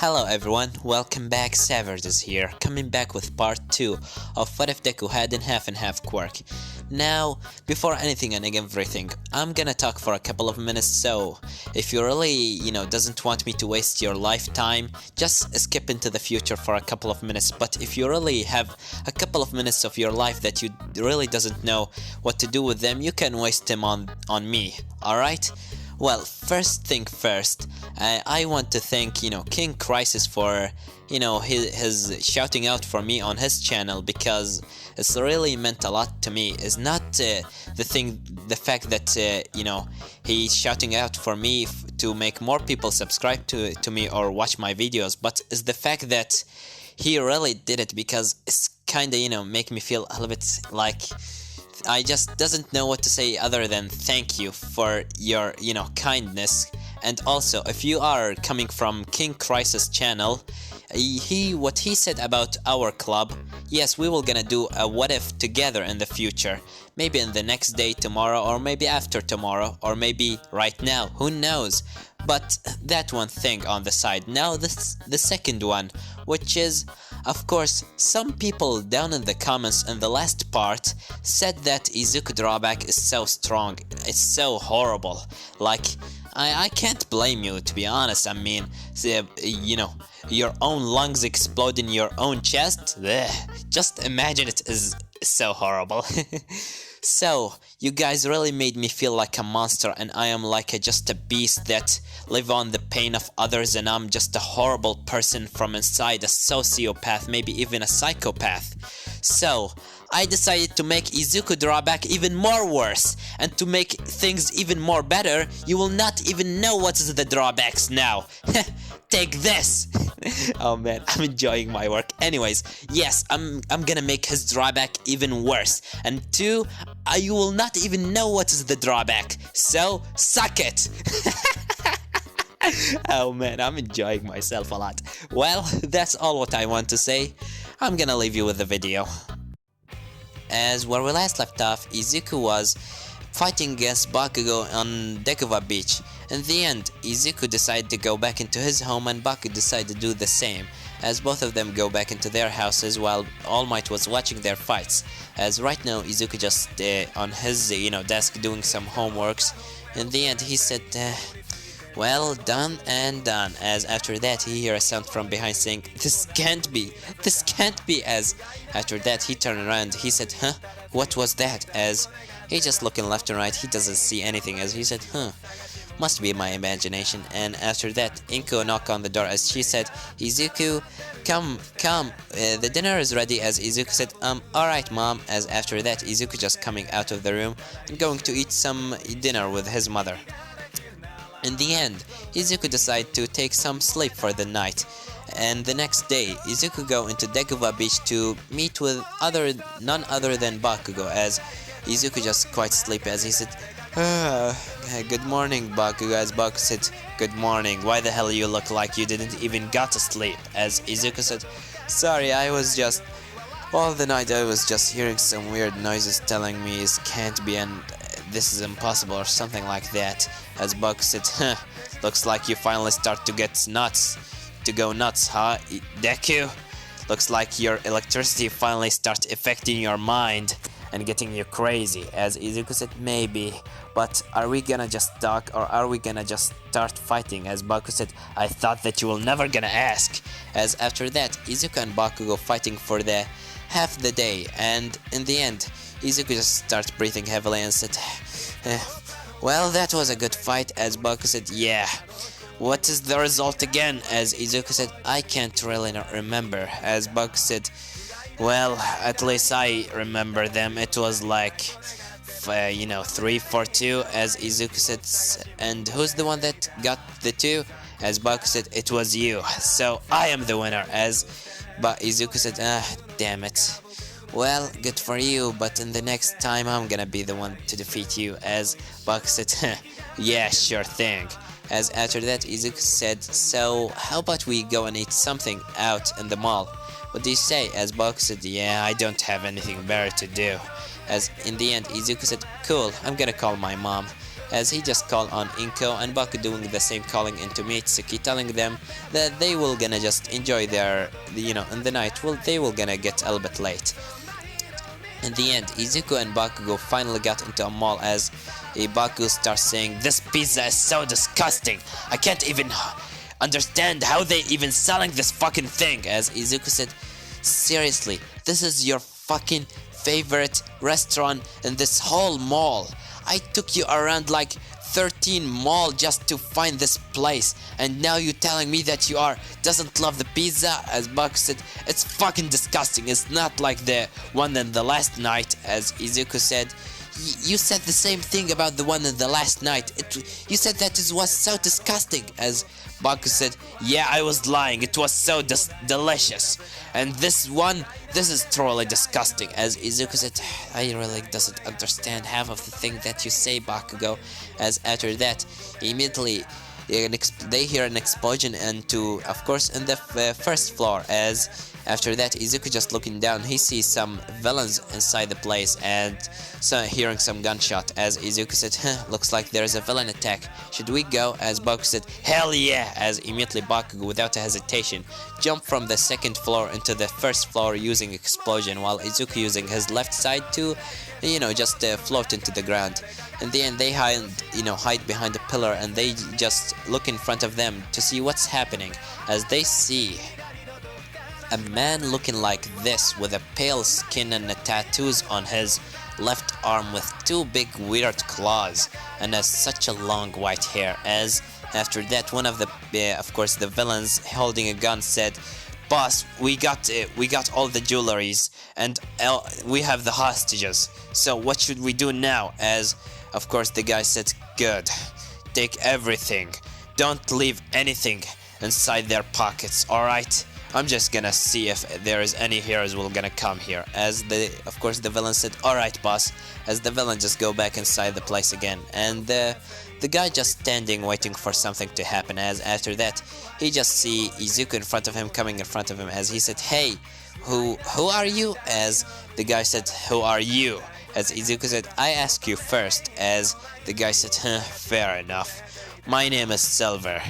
Hello everyone, welcome back. Savard is here, coming back with part 2 of What If Deku Had in Half and Half Quirk. Now, before anything and everything, I'm gonna talk for a couple of minutes, so if you really, doesn't want me to waste your lifetime, just skip into the future for a couple of minutes. But if you really have a couple of minutes of your life that you really doesn't know what to do with them, you can waste them on me, alright? Well, first thing first, I want to thank, King Crisis for, his shouting out for me on his channel, because it's really meant a lot to me. It's not the fact that, he's shouting out for me to make more people subscribe to me or watch my videos, but it's the fact that he really did it, because it's kinda, make me feel a little bit like I just doesn't know what to say other than thank you for your, kindness. And also, if you are coming from King Crisis channel, what he said about our club, yes, we will gonna do a what if together in the future. Maybe in the next day, tomorrow, or maybe after tomorrow, or maybe right now, who knows? But that one thing on the side. Now the second one, which is, of course, some people down in the comments in the last part said that Izuku drawback is so strong, it's so horrible. Like, I can't blame you, to be honest. I mean, your own lungs explode in your own chest? Blech. Just imagine it is so horrible. So, you guys really made me feel like a monster, and I am like just a beast that live on the pain of others, and I'm just a horrible person from inside, a sociopath, maybe even a psychopath. So, I decided to make Izuku drawback even more worse, and to make things even more better, you will not even know what is the drawbacks now. Take this! Oh man, I'm enjoying my work. Anyways, yes, I'm gonna make his drawback even worse. And 2, you will not even know what is the drawback. So, suck it! Oh man, I'm enjoying myself a lot. Well, that's all what I want to say. I'm gonna leave you with the video. As where we last left off, Izuku was fighting against Bakugou on Dekuva Beach. In the end, Izuku decided to go back into his home, and Baku decided to do the same, as both of them go back into their houses while All Might was watching their fights. As right now, Izuku just on his desk doing some homeworks. In the end, he said, well, done and done. As after that, he heard a sound from behind saying, this can't be, as after that he turned around, he said, huh, what was that? As he just looking left and right, he doesn't see anything, as he said, huh, must be my imagination. And after that, Inko knocked on the door as she said, Izuku, come, the dinner is ready. As Izuku said, alright mom. As after that, Izuku just coming out of the room and going to eat some dinner with his mother. In the end, Izuku decided to take some sleep for the night, and the next day, Izuku go into Dekuva Beach to meet with none other than Bakugou, as Izuku just quite sleepy, as he said, good morning, Bakugou. As Bakugou said, good morning, why the hell you look like you didn't even got to sleep? As Izuku said, sorry, I was just, all the night I was just hearing some weird noises telling me it can't be and this is impossible or something like that. As Bug said, looks like you finally start to get nuts. To go nuts, huh, Deku? Looks like your electricity finally starts affecting your mind and getting you crazy. As Izuku said, maybe, but are we gonna just talk or are we gonna just start fighting? As Baku said, I thought that you were never gonna ask. As after that, Izuku and Baku go fighting for the half the day, and in the end, Izuku just starts breathing heavily and said, well, that was a good fight. As Baku said, yeah. What is the result again? As Izuku said, I can't really not remember. As Baku said, well, at least I remember them. It was like, 3-4-2. As Izuku said, and who's the one that got the 2? As Baku said, it was you. So I am the winner. But Izuku said, damn it. Well, good for you, but in the next time I'm gonna be the one to defeat you. As Baku said, yeah, sure thing. As after that, Izuku said, so how about we go and eat something out in the mall? What do you say? As Baku said, yeah, I don't have anything better to do. As in the end, Izuku said, cool, I'm gonna call my mom. as he just called on Inko and Baku doing the same calling into Mitsuki, telling them that they will gonna just enjoy their, in the night, they will gonna get a little bit late. In the end, Izuku and Bakugou finally got into a mall as Baku starts saying, "This pizza is so disgusting, I can't even understand how they even selling this fucking thing," as Izuku said, "Seriously, this is your fucking favorite restaurant in this whole mall. I took you around like 13 mall just to find this place, and now you telling me that you doesn't love the pizza?" As Baku said, "It's fucking disgusting, it's not like the one in the last night." As Izuku said, "You said the same thing about the one in the last night. You said that it was so disgusting." As Baku said, "Yeah, I was lying. It was so delicious. And this is truly disgusting." As Izuku said, "I really doesn't understand half of the thing that you say, Bakugou." As after that, immediately they hear an explosion into, of course, in the first floor. As after that, Izuku just looking down, he sees some villains inside the place and hearing some gunshot. As Izuku said, "Looks like there is a villain attack. Should we go?" As Baku said, "Hell yeah!" As immediately Bakugou, without a hesitation, jumped from the second floor into the first floor using explosion, while Izuku using his left side to, just float into the ground. In the end, they hide behind a pillar and they just look in front of them to see what's happening. As they see a man looking like this with a pale skin and tattoos on his left arm with two big weird claws and has such a long white hair. As after that, one of the the villains holding a gun said, "Boss, we got all the jewelries and we have the hostages, so what should we do now?" As of course the guy said, "Good, take everything, don't leave anything inside their pockets, alright? I'm just gonna see if there is any heroes will gonna come here." As the villain said, "Alright, boss." As the villain just go back inside the place again, and the guy just standing waiting for something to happen. As after that, he just see Izuku in front of him, coming in front of him, as he said, "Hey, who are you?" As the guy said, "Who are you?" As Izuku said, "I ask you first." As the guy said, "Fair enough. My name is Silver."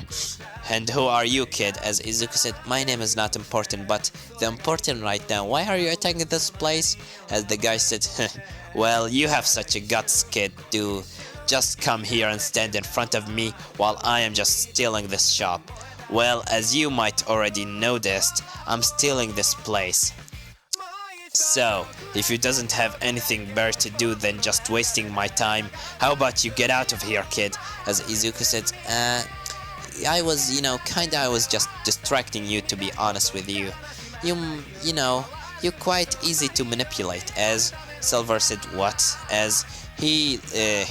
"And who are you, kid?" As Izuku said, "My name is not important, but the important right now, why are you attacking this place?" As the guy said, "Well, you have such a guts, kid, to just come here and stand in front of me while I am just stealing this shop. Well, as you might already noticed, I'm stealing this place. So, if you doesn't have anything better to do than just wasting my time, how about you get out of here, kid?" As Izuku said, I was just distracting you, to be honest with you. You're quite easy to manipulate." As Silver said, "What?" As he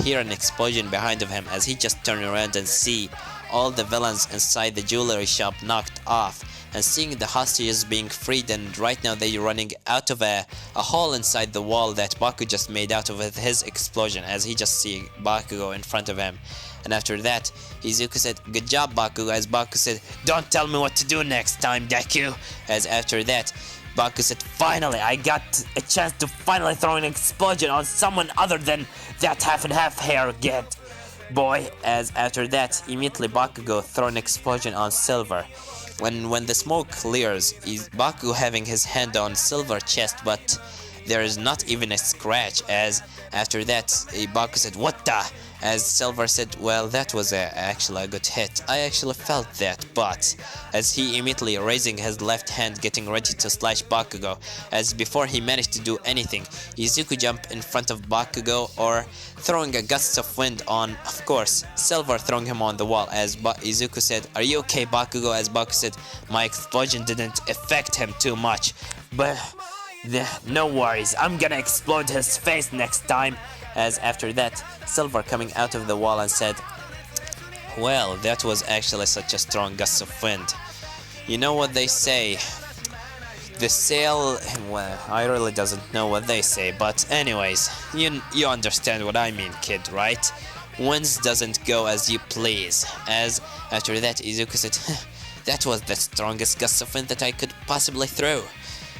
hear an explosion behind of him, as he just turned around and see all the villains inside the jewelry shop knocked off, and seeing the hostages being freed, and right now they're running out of a hole inside the wall that Baku just made out of his explosion. As he just see Bakugou in front of him. And after that, Izuku said, "Good job, Baku." As Baku said, "Don't tell me what to do next time, Deku." As after that, Baku said, "Finally, I got a chance to finally throw an explosion on someone other than that half and half hair kid boy." As after that, immediately Bakugou throw an explosion on Silver. When the smoke clears, is Baku having his hand on Silver chest, but there is not even a scratch. As after that, Baku said, "What the?" As Silver said, "Well, that was actually a good hit. I actually felt that." But as he immediately raising his left hand, getting ready to slash Bakugou, as before he managed to do anything, Izuku jumped in front of Bakugou, or throwing a gust of wind on, of course, Silver, throwing him on the wall. As Izuku said, "Are you okay, Bakugou?" As Baku said, "My explosion didn't affect him too much, but no worries, I'm gonna explode his face next time." As after that, Silver coming out of the wall and said, "Well, that was actually such a strong gust of wind. You know what they say, the sail..." Well, I really doesn't know what they say, but anyways, you understand what I mean, kid, right? Winds doesn't go as you please." As after that, Izuku said, "That was the strongest gust of wind that I could possibly throw.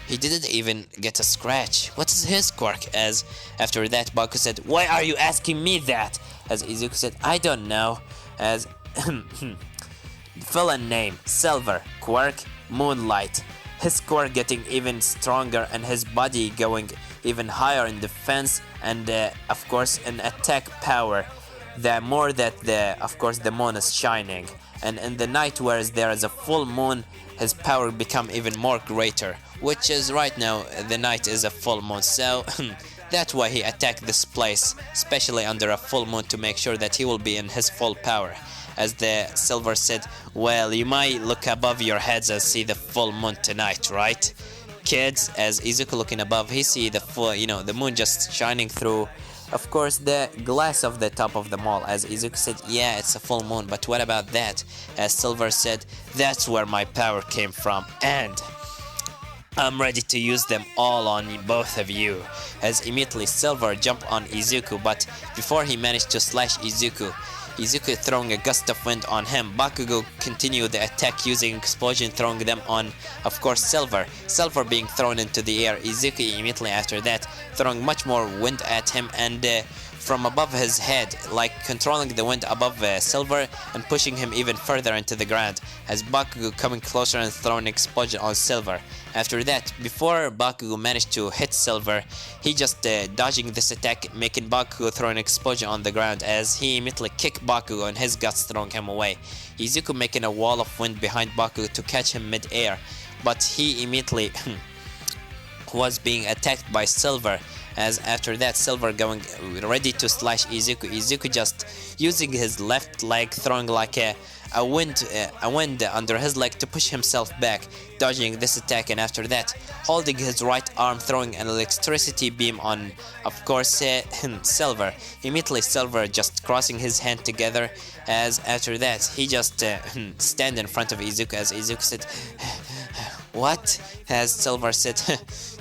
He didn't even get a scratch. What is his quirk?" As after that, Baku said, "Why are you asking me that? as Izuku said, I don't know, as villain name, Silver, quirk, Moonlight. His quirk getting even stronger and his body going even higher in defense and of course in attack power. The more that the moon is shining, and in the night where there is a full moon, his power become even more greater, which is right now the night is a full moon, so that's why he attacked this place, especially under a full moon, to make sure that he will be in his full power. As the Silver said, well, you might look above your heads and see the full moon tonight, right? Kids, as Izuku looking above, he see the full, the moon just shining through, of course, the glass of the top of the mall. As Izuku said, yeah, it's a full moon, but what about that? As Silver said, that's where my power came from, and I'm ready to use them all on both of you. As immediately Silver jumped on Izuku, but before he managed to slash Izuku throwing a gust of wind on him, Bakugou continued the attack using explosion, throwing them on, of course, Silver being thrown into the air. Izuku immediately after that throwing much more wind at him, and from above his head, like controlling the wind above Silver and pushing him even further into the ground, as Bakugou coming closer and throwing explosion on Silver. After that, before Bakugou managed to hit Silver, he just dodging this attack, making Bakugou throw an explosion on the ground, as he immediately kicked Bakugou in his guts, throwing him away. Izuku making a wall of wind behind Bakugou to catch him mid-air, but he immediately was being attacked by Silver. As after that, Silver going ready to slash Izuku just using his left leg, throwing like a wind under his leg to push himself back, dodging this attack, and after that holding his right arm, throwing an electricity beam on, of course, Silver. Immediately Silver just crossing his hand together, as after that he just stand in front of Izuku, as Izuku said, what? As Silver said,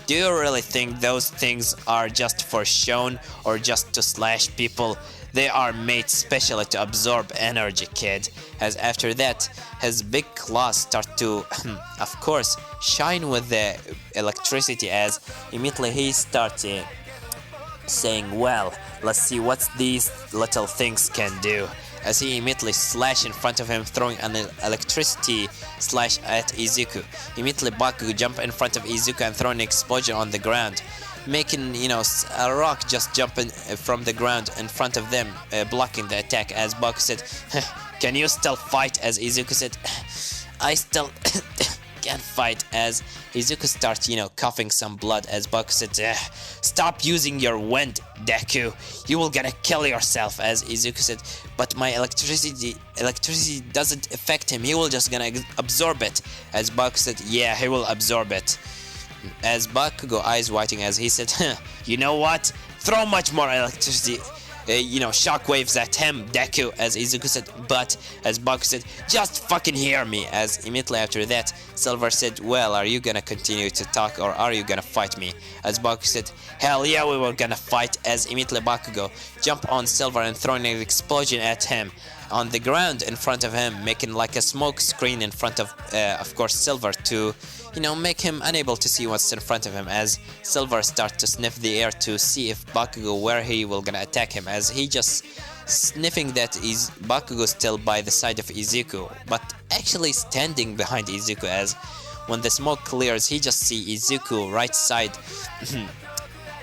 do you really think those things are just for shown or just to slash people? They are made specially to absorb energy, kid. As after that, his big claws start to, of course, shine with the electricity, as immediately he starts saying, well, let's see what these little things can do. As he immediately slash in front of him, throwing an electricity slash at Izuku. Immediately Bakugou jump in front of Izuku and throw an explosion on the ground, making, a rock just jumping from the ground in front of them, blocking the attack. As Bakugou said, can you still fight? As Izuku said, I still can't fight. As Izuku starts, coughing some blood, as Bakugou said, stop using your wind, Deku, you will gonna kill yourself. As Izuku said, but my electricity doesn't affect him, he will just gonna absorb it. As Bakugou said, yeah, he will absorb it. As Bakugou eyes whiting, as he said, you know what, throw much more electricity, shockwaves at him, Deku. As Izuku said, but as Bakugou said, just fucking hear me. As immediately after that, Silver said, well, are you gonna continue to talk or are you gonna fight me? As Bakugou said, hell yeah, we were gonna fight. As immediately Bakugou jump on Silver and throwing an explosion at him on the ground in front of him, making like a smoke screen in front of course, Silver, to make him unable to see what's in front of him. As Silver start to sniff the air to see if Bakugou, where he will gonna attack him, as he just sniffing that is Bakugou still by the side of Izuku, but actually standing behind Izuku. As when the smoke clears, he just see Izuku right side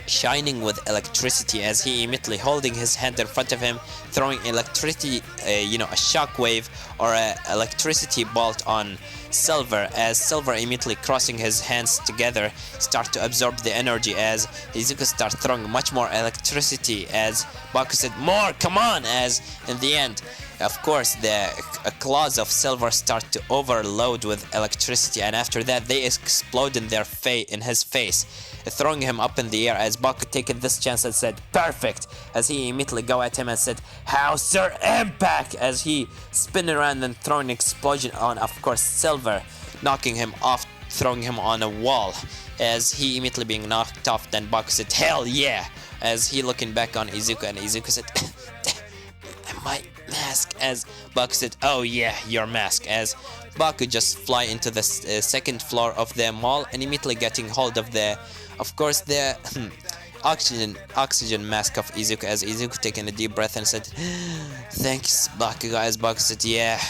shining with electricity, as he immediately holding his hand in front of him, throwing electricity, a shockwave or a electricity bolt on Silver. As Silver immediately crossing his hands together start to absorb the energy, as Izuku start throwing much more electricity, as Bakugou said, more, come on. As in the end, of course, the claws of Silver start to overload with electricity, and after that they explode in his face, throwing him up in the air. As Bakugou taking this chance and said, perfect, as he immediately go at him and said, how, sir, impact, as he spin around and throwing explosion on, of course, Silver, knocking him off, throwing him on a wall. As he immediately being knocked off, then Bakugou said, hell yeah, as he looking back on Izuku, and Izuku said, my mask. As Bakugou said, oh yeah, your mask. As Bakugou just fly into the second floor of the mall and immediately getting hold of the, of course, the oxygen mask of Izuku, as Izuku taking a deep breath and said, "Thanks, Bakugou." As Bakugou said, "Yeah,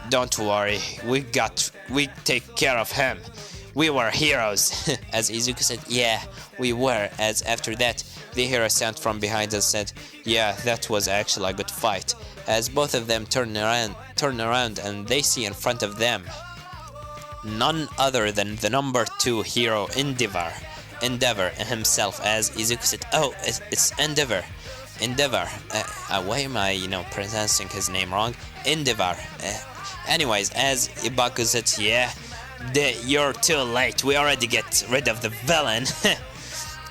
don't worry. We take care of him. We were heroes." As Izuku said, "Yeah, we were." As after that, they hear a sound from behind and said, "Yeah, that was actually a good fight." As both of them turn around and they see in front of them none other than the number 2 hero, Endeavor himself. As Izuku said, "Oh, it's Endeavor. Why am I, pronouncing his name wrong? Endeavor." Anyways, as Ibaku said, "Yeah, you're too late. We already get rid of the villain."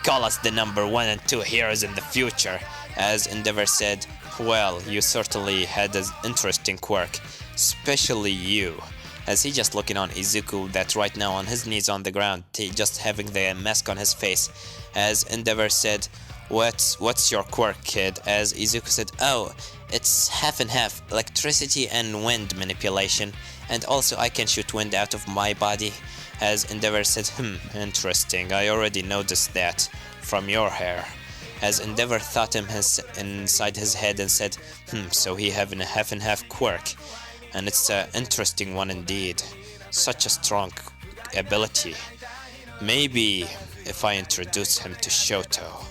"Call us the number 1 and 2 heroes in the future." As Endeavor said, "Well, you certainly had an interesting quirk, especially you." As he just looking on Izuku, that's right now on his knees on the ground, just having the mask on his face. As Endeavor said, What's your quirk, kid?" As Izuku said, "Oh, it's half and half, electricity and wind manipulation, and also I can shoot wind out of my body." As Endeavor said, "Interesting, I already noticed that from your hair." As Endeavor thought inside his head and said, "So he having a half and half quirk, and it's an interesting one indeed. Such a strong ability. Maybe if I introduce him to Shoto,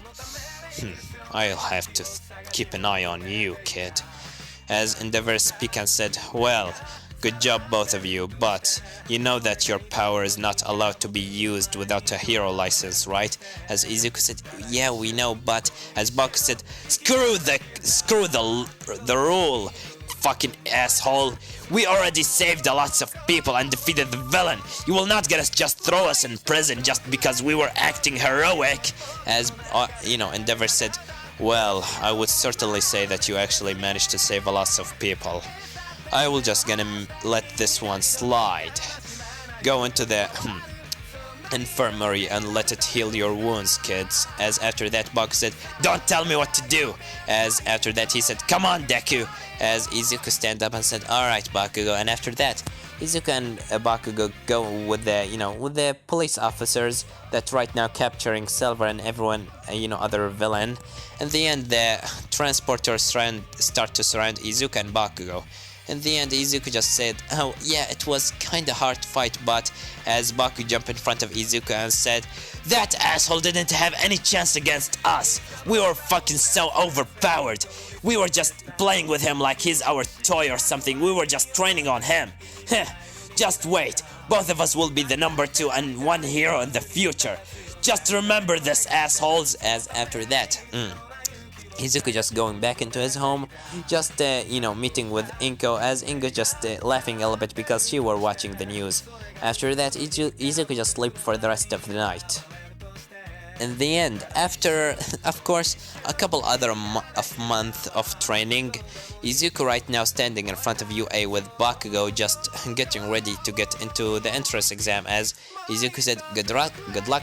I'll have to keep an eye on you, kid." As Endeavor speak and said, "Well, good job both of you, but you know that your power is not allowed to be used without a hero license, right?" As Izuku said, "Yeah, we know, but..." As Baku said, Screw the rule, fucking asshole. We already saved a lots of people and defeated the villain. You will not get us just throw us in prison just because we were acting heroic." As, Endeavor said, "Well, I would certainly say that you actually managed to save a lots of people. I will just gonna let this one slide. Go into the infirmary and let it heal your wounds, kids." As after that, Baku said, "Don't tell me what to do." As after that, he said, "Come on, Deku." As Izuku stand up and said, "Alright, Bakugou." And after that, Izuku and Bakugou go with the police officers that right now capturing Silver and everyone, other villain. In the end, the transporters start to surround Izuku and Bakugou. In the end, Izuku just said, "Oh, yeah, it was kinda hard fight, but..." As Baku jumped in front of Izuku and said, "That asshole didn't have any chance against us. We were fucking so overpowered. We were just playing with him like he's our toy or something. We were just training on him. Just wait. Both of us will be the number 2 and 1 hero in the future. Just remember this, assholes." As after that, Izuku just going back into his home, just, meeting with Inko, as Inko just laughing a little bit because she were watching the news. After that, Izuku just sleep for the rest of the night. In the end, after, of course, a couple other month of training, Izuku right now standing in front of UA with Bakugou just getting ready to get into the entrance exam. As Izuku said, good luck,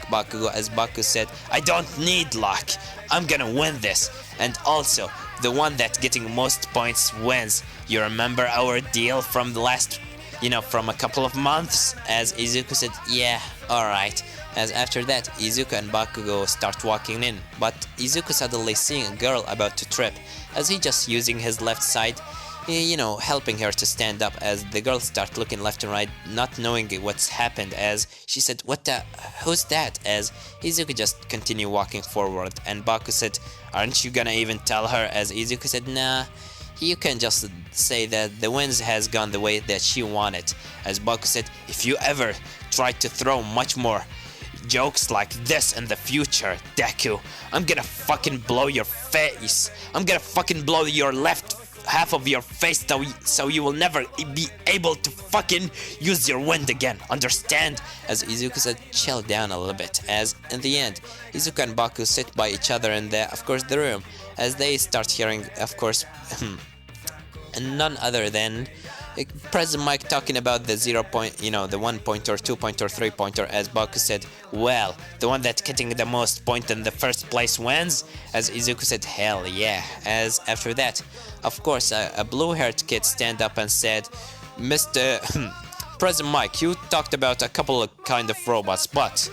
Bakugou." As Baku said, "I don't need luck. I'm gonna win this. And also, the one that getting most points wins. You remember our deal from the last, from a couple of months?" As Izuku said, "Yeah, alright." As after that, Izuku and Bakugou start walking in, but Izuku suddenly seeing a girl about to trip, as he just using his left side, helping her to stand up. As the girl start looking left and right, not knowing what's happened. As she said, "Who's that?" As Izuku just continue walking forward, and Baku said, "Aren't you gonna even tell her?" As Izuku said, "Nah, you can just say that the winds has gone the way that she wanted." As Baku said, "If you ever try to throw much more jokes like this in the future, Deku, I'm gonna fucking blow your face. I'm gonna fucking blow your left half of your face so you will never be able to fucking use your wind again. Understand?" As Izuku said, "Chill down a little bit." As in the end, Izuku and Baku sit by each other in the room, as they start hearing, of course, and none other than President Mike talking about the 0 point, the 1 pointer, 2 pointer, 3 pointer. As Baku said, "Well, the one that's getting the most point in the first place wins." As Izuku said, "Hell yeah." As after that, of course, a blue-haired kid stand up and said, "Mr. President Mike, you talked about a couple of kind of robots, but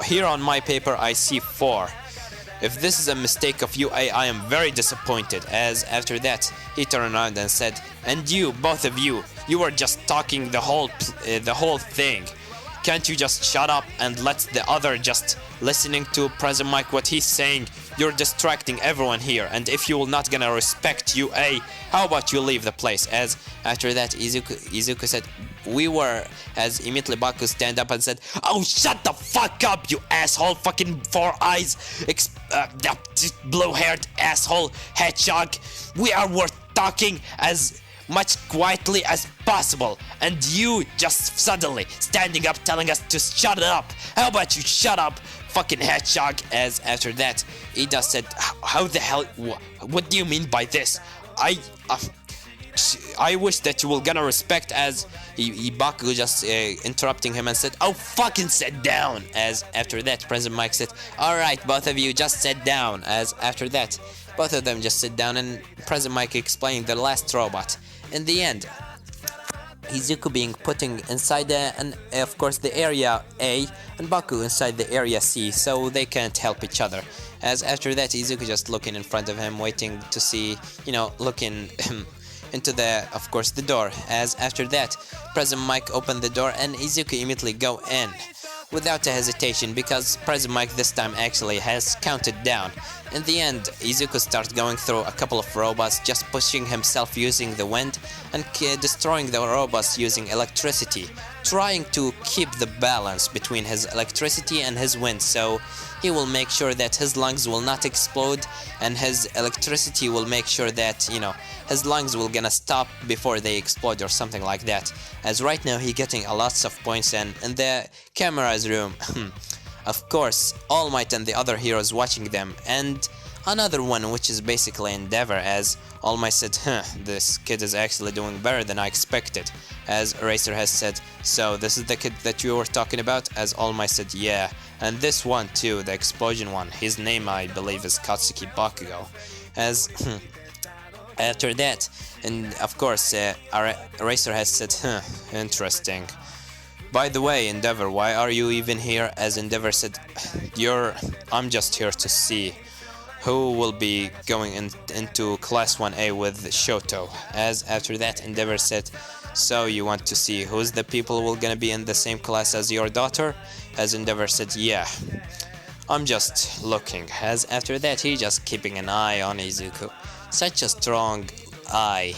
here on my paper I see 4. If this is a mistake of UA, I am very disappointed. As after that, he turned around and said, and you, both of you, you were just talking the whole thing. Can't you just shut up and let the other just listening to President Mike what he's saying? You're distracting everyone here, and if you will not gonna respect UA, how about you leave the place? As after that, Izuku said, we were, as immediately Baku stand up and said, oh, shut the fuck up, you asshole, fucking four eyes, blue-haired asshole, hedgehog. We are worth talking as much quietly as possible, and you just suddenly standing up telling us to shut up. How about you shut up, fucking hedgehog? As after that, Ida said, how the hell, what do you mean by this? I wish that you will gonna respect. As Bakugou just interrupting him and said, oh, fucking sit down. As after that, President Mike said, alright, both of you just sit down. As after that, both of them just sit down, and President Mike explaining the last robot. In the end, Izuku being putting inside and of course the area A, and Baku inside the area C, so they can't help each other. As after that, Izuku just looking in front of him, waiting to see, looking into the, of course, the door. As after that, President Mike opened the door and Izuku immediately go in without a hesitation, because President Mike this time actually has counted down. In the end, Izuku starts going through a couple of robots, just pushing himself using the wind and destroying the robots using electricity, trying to keep the balance between his electricity and his wind, so he will make sure that his lungs will not explode, and his electricity will make sure that, his lungs will gonna stop before they explode or something like that. As right now he getting a lots of points, and in the camera's room, of course, All Might and the other heroes watching them, and another one which is basically Endeavor. As All Might said, this kid is actually doing better than I expected. As Eraser has said, so this is the kid that you were talking about? As All Might said, yeah, and this one too, the explosion one, his name I believe is Katsuki Bakugou. As after that, and of course Eraser has said, interesting. By the way, Endeavor, why are you even here? As Endeavor said, I'm just here to see who will be going into Class 1A with Shoto. As after that, Endeavor said, so you want to see who's the people who will gonna be in the same class as your daughter? As Endeavor said, yeah, I'm just looking. As after that, he just keeping an eye on Izuku. Such a strong eye.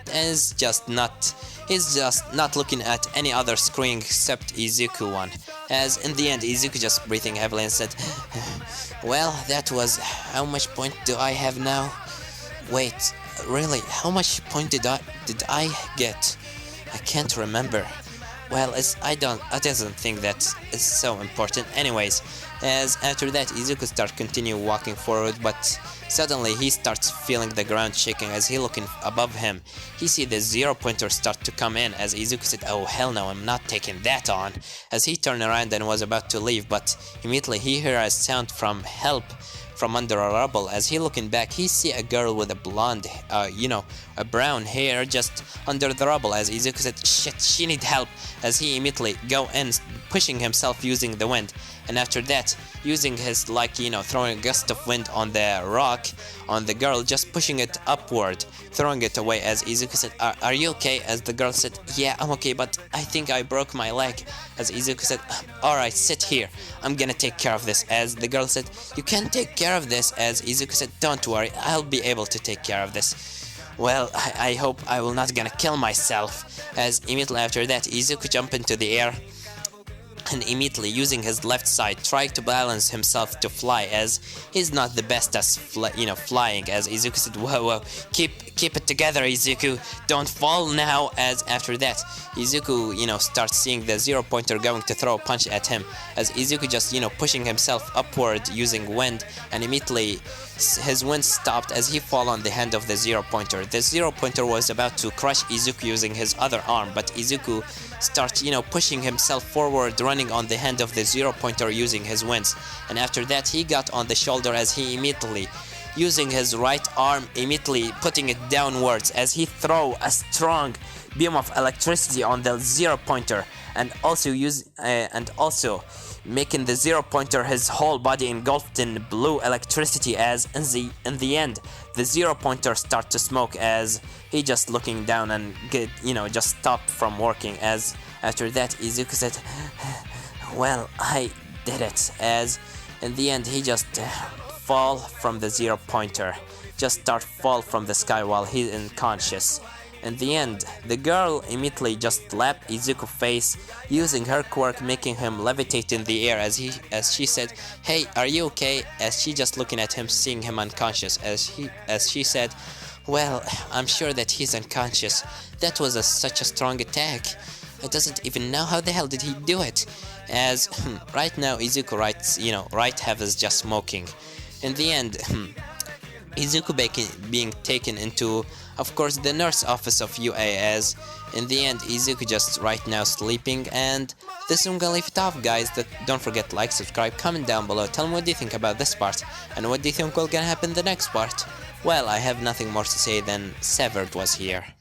He's just not looking at any other screen except Izuku one. As in the end, Izuku just breathing heavily and said, well, that was, how much point do I have now? Wait, really, how much point did I get? I can't remember. Well, I doesn't think that is so important. Anyways, as after that, Izuku continue walking forward, but suddenly he starts feeling the ground shaking. As he looking above him, he see the 0-pointer start to come in. As Izuku said, oh hell no, I'm not taking that on. As he turned around and was about to leave, but immediately he heard a sound from help from under a rubble. As he looking back, he see a girl with a blonde, a brown hair just under the rubble. As Izuku said, shit, she need help. As he immediately go in, pushing himself using the wind. And after that, using his, throwing a gust of wind on the rock, on the girl, just pushing it upward, throwing it away. As Izuku said, are you okay? As the girl said, yeah, I'm okay, but I think I broke my leg. As Izuku said, alright, sit here, I'm gonna take care of this. As the girl said, you can take care of this. As Izuku said, don't worry, I'll be able to take care of this. Well, I hope I will not gonna kill myself. As immediately after that, Izuku jumped into the air, and immediately using his left side tried to balance himself to fly, as he's not the best as flying. As Izuku said, whoa, keep it together, Izuku, don't fall now. As after that, Izuku starts seeing the 0-pointer going to throw a punch at him. As Izuku just pushing himself upward using wind, and immediately his wind stopped as he fall on the hand of the 0-pointer. The 0-pointer was about to crush Izuku using his other arm, but Izuku starts pushing himself forward, running on the hand of the 0-pointer using his winds. And after that, he got on the shoulder as he immediately using his right arm, immediately putting it downwards as he throw a strong beam of electricity on the 0-pointer, and also making the zero pointer his whole body engulfed in blue electricity, as in the end the zero pointer start to smoke as he just looking down and just stopped from working. As after that Izuku said, well, I did it, as in the end he just fall from the zero pointer, just start fall from the sky while he's unconscious. In the end, the girl immediately just slapped Izuku's face using her quirk, making him levitate in the air as she said, "Hey, are you okay?" As she just looking at him, seeing him unconscious. As she said, "Well, I'm sure that he's unconscious. That was such a strong attack. I doesn't even know how the hell did he do it." As right now Izuku right half is just smoking. In the end, Izuku being taken into, of course, the nurse office of UA, as in the end Izuku just right now sleeping. And this is I'm gonna leave it off, guys. Don't forget to like, subscribe, comment down below, tell me what do you think about this part, and what do you think will gonna happen in the next part. Well, I have nothing more to say than Severed was here.